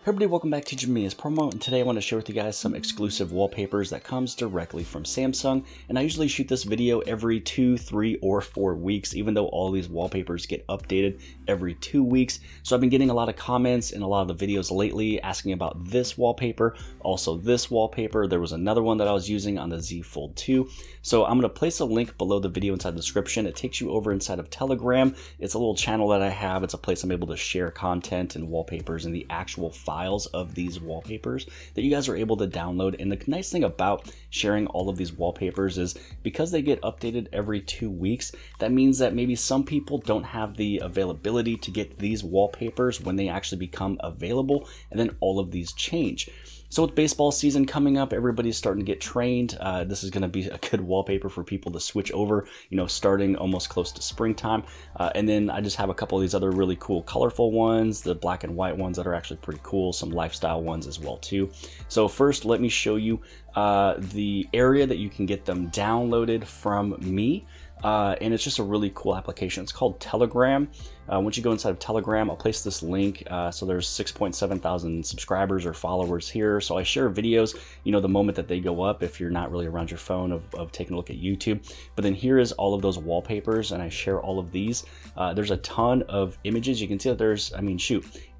Hey everybody, welcome back to Me as Promo, and today I want to share with you guys some exclusive wallpapers that comes directly from Samsung. And I usually shoot this video every 2, 3, or 4 weeks, even though all these wallpapers get updated every 2 weeks. So I've been getting a lot of comments in a lot of the videos lately asking about this wallpaper, also this wallpaper. There was another one that I was using on the Z Fold 2. So I'm going to place a link below the video inside the description. It takes you over inside of Telegram. It's a little channel that I have. It's a place I'm able to share content and wallpapers and the actual files of these wallpapers that you guys are able to download. And the nice thing about sharing all of these wallpapers is because they get updated every 2 weeks, that means that maybe some people don't have the availability to get these wallpapers when they actually become available, and then all of these change. So with baseball season coming up, everybody's starting to get trained. This is going to be a good wallpaper for people to switch over, starting almost close to springtime. And then I just have a couple of these other really cool colorful ones, the black and white ones that are actually pretty cool, some lifestyle ones as well too. So first, let me show you the area that you can get them downloaded from me. And it's just a really cool application. It's called Telegram. Once you go inside of Telegram, I'll place this link. So there's 6.7 thousand subscribers or followers here. So I share videos, the moment that they go up, if you're not really around your phone of taking a look at YouTube. But then here is all of those wallpapers, and I share all of these. There's a ton of images. You can see that there's,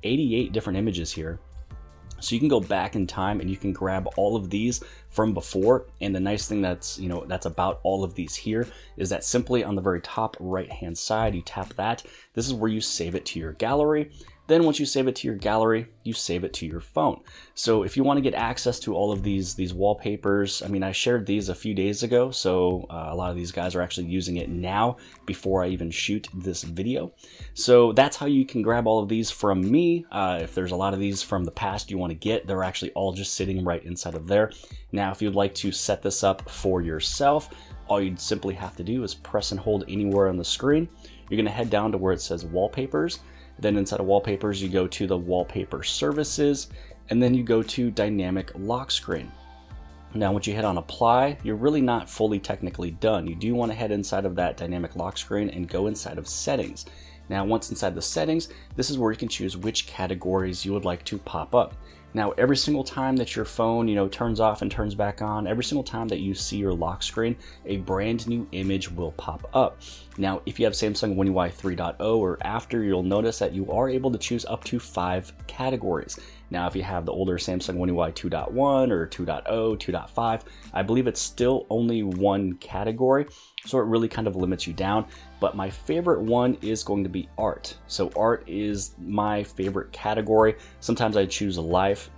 88 different images here. So you can go back in time and you can grab all of these from before. And the nice thing that's about all of these here is that simply on the very top right hand side, you tap that. This is where you save it to your gallery. Then once you save it to your gallery, you save it to your phone. So if you want to get access to all of these wallpapers, I shared these a few days ago, so a lot of these guys are actually using it now before I even shoot this video. So that's how you can grab all of these from me. If there's a lot of these from the past you want to get, they're actually all just sitting right inside of there. Now, if you'd like to set this up for yourself, all you'd simply have to do is press and hold anywhere on the screen. You're going to head down to where it says Wallpapers. Then inside of Wallpapers, you go to the Wallpaper Services, and then you go to Dynamic Lock Screen. Now, once you hit on Apply, you're really not fully technically done. You do want to head inside of that Dynamic Lock Screen and go inside of Settings. Now, once inside the settings, this is where you can choose which categories you would like to pop up. Now, every single time that your phone, turns off and turns back on, every single time that you see your lock screen, a brand new image will pop up. Now, if you have Samsung One UI 3.0 or after, you'll notice that you are able to choose up to 5 categories. Now, if you have the older Samsung One UI 2.1 or 2.0, 2.5, I believe it's still only 1 category. So it really kind of limits you down. But my favorite one is going to be art. So art is my favorite category. Sometimes I choose life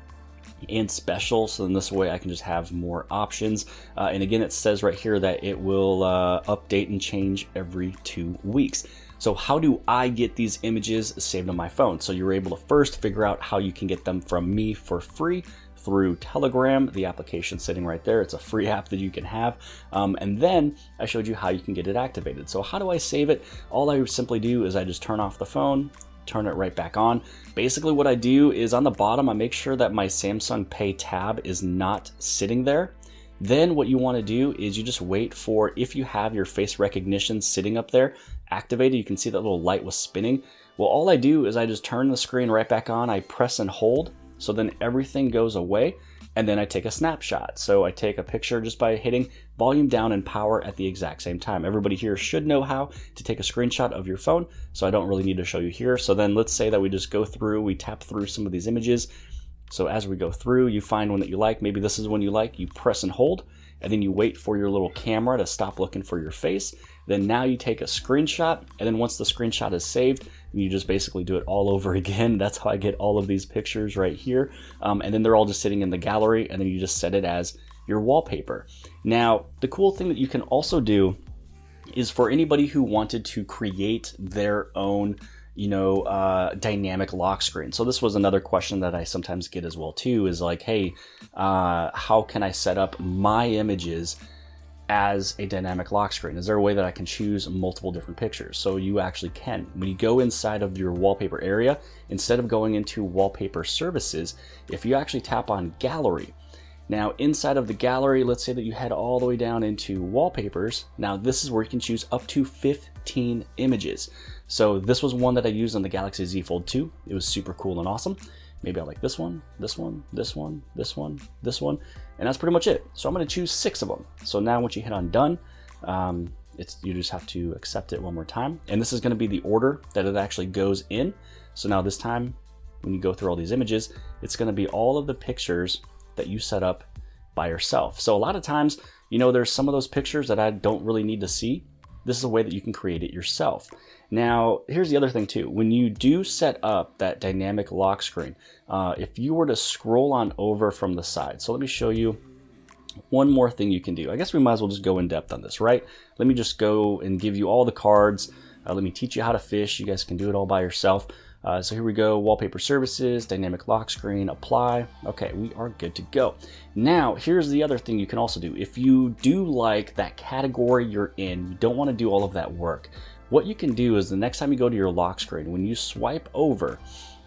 and special, so in this way I can just have more options. And again, it says right here that it will update and change every 2 weeks. So how do I get these images saved on my phone? So you're able to first figure out how you can get them from me for free through Telegram, the application sitting right there. It's a free app that you can have. And then I showed you how you can get it activated. So how do I save it? All I simply do is I just turn off the phone, turn it right back on. Basically what I do is on the bottom, I make sure that my Samsung Pay tab is not sitting there. Then what you want to do is you just wait for, if you have your face recognition sitting up there activated, you can see that little light was spinning. Well, all I do is I just turn the screen right back on, I press and hold, so then everything goes away, and then I take a snapshot. So I take a picture just by hitting volume down and power at the exact same time. Everybody here should know how to take a screenshot of your phone, so I don't really need to show you here. So then let's say that we just go through, we tap through some of these images. So as we go through, you find one that you like. Maybe this is one you like. You press and hold, and then you wait for your little camera to stop looking for your face. Then now you take a screenshot, and then once the screenshot is saved, you just basically do it all over again. That's how I get all of these pictures right here. And then they're all just sitting in the gallery, and then you just set it as your wallpaper. Now, the cool thing that you can also is for anybody who wanted to create their own dynamic lock screen. So this was another question that I sometimes get as well too, is like, hey, how can I set up my images as a dynamic lock screen? Is there a way that I can choose multiple different pictures? So you actually can. When you go inside of your wallpaper area, instead of going into Wallpaper Services, if you actually tap on Gallery, now inside of the gallery, let's say that you head all the way down into Wallpapers. Now this is where you can choose up to 15 images. So this was one that I used on the Galaxy Z Fold 2. It was super cool and awesome. maybe I like this one, this one, this one, this one, this one, and that's pretty much it. So I'm going to choose 6 of them. So now once you hit on done, you just have to accept it one more time. And this is going to be the order that it actually goes in. So now this time, when you go through all these images, it's going to be all of the pictures that you set up by yourself. So a lot of times, you know, there's some of those pictures that I don't really need to see. This is a way that you can create it yourself. Now, here's the other thing too. When you do set up that dynamic lock screen, if you were to scroll on over from the side, so let me show you one more thing you can do. I guess we might as well just go in depth on this, right? Let me just go and give you all the cards. Let me teach you how to fish. You guys can do it all by yourself. So here we go, wallpaper services, dynamic lock screen, apply. Okay, we are good to go. Now, here's the other thing you can also do. If you do like that category you're in, you don't want to do all of that work. What you can do is the next time you go to your lock screen, when you swipe over,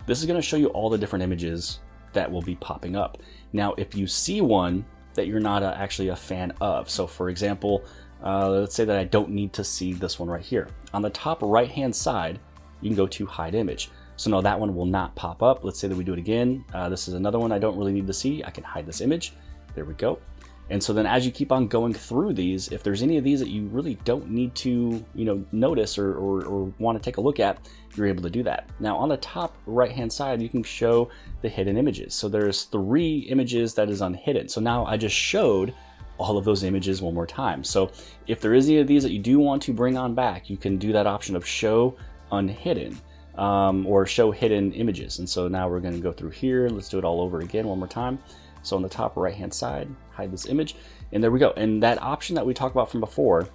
this is going to show you all the different images that will be popping up. Now, if you see one that you're not actually a fan of, so for example, let's say that I don't need to see this one right here. On the top right-hand side, you can go to hide image. So no, that one will not pop up. Let's say that we do it again. This is another one I don't really need to see. I can hide this image. There we go. And so then as you keep on going through these, if there's any of these that you really don't need to, you know, notice or want to take a look at, you're able to do that. Now on the top right-hand side, you can show the hidden images. So there's 3 images that is unhidden. So now I just showed all of those images one more time. So if there is any of these that you do want to bring on back, you can do that option of show unhidden. Or show hidden images. And so now we're going to go through here. Let's do it all over again one more time. So on the top right hand side, hide this image, and there we go. And that option that we talked about from before,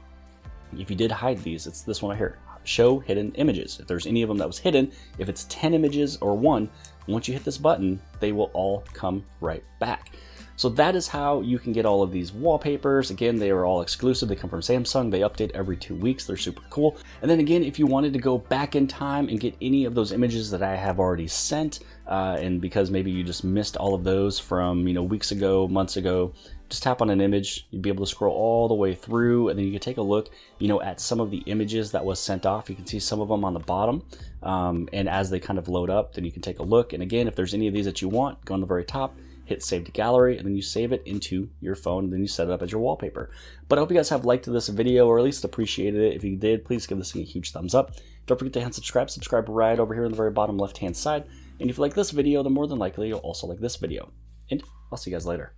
if you did hide these, it's this one right here, show hidden images. If there's any of them that was hidden, if it's 10 images or 1, once you hit this button, they will all come right back. So that is how you can get all of these wallpapers. Again, they are all exclusive. They come from Samsung. They update every 2 weeks. They're super cool. And then again, if you wanted to go back in time and get any of those images that I have already sent, and because maybe you just missed all of those from, you know, weeks ago, months ago, just tap on an image. You'd be able to scroll all the way through, and then you can take a look, you know, at some of the images that was sent off. You can see some of them on the bottom, and as they kind of load up, then you can take a look. And again, if there's any of these that you want, go on the very top, hit save to gallery, and then you save it into your phone, and then you set it up as your wallpaper. But I hope you guys have liked this video, or at least appreciated it. If you did, please give this thing a huge thumbs up. Don't forget to hit subscribe right over here on the very bottom left hand side. And if you like this video, then more than likely you'll also like this video. And I'll see you guys later.